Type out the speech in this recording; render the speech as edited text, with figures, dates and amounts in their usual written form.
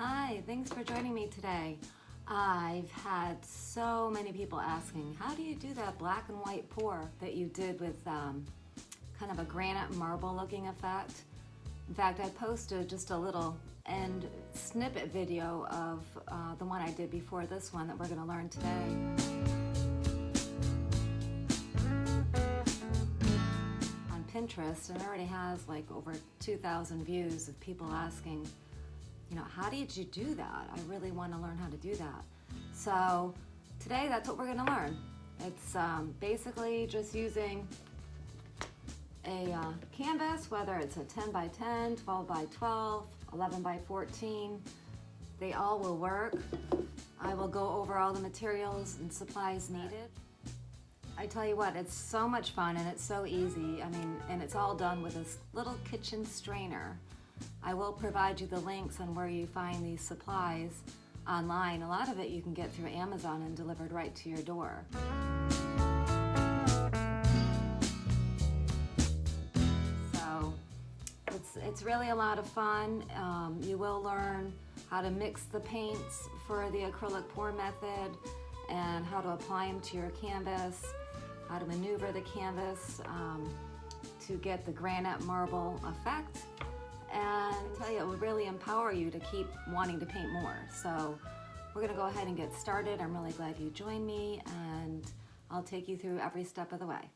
Hi, thanks for joining me today. I've had so many people asking, how do you do that black and white pour that you did with kind of a granite marble looking effect? In fact, I posted just a little end snippet video of the one I did before this one that we're going to learn today. On Pinterest, and it already has like over 2,000 views of people asking, how did you do that? I really want to learn how to do that. So today that's what we're going to learn. It's basically just using a canvas, whether it's a 10 by 10, 12 by 12, 11 by 14. They all will work. I will go over all the materials and supplies needed. I tell you what, it's so much fun and it's so easy. And it's all done with this little kitchen strainer. I will provide you the links on where you find these supplies online. A lot of it you can get through Amazon and delivered right to your door. So it's really a lot of fun. You will learn how to mix the paints for the acrylic pour method and how to apply them to your canvas, how to maneuver the canvas to get the granite marble effect. And I tell you, it will really empower you to keep wanting to paint more. So we're going to go ahead and get started. I'm really glad you joined me, and I'll take you through every step of the way.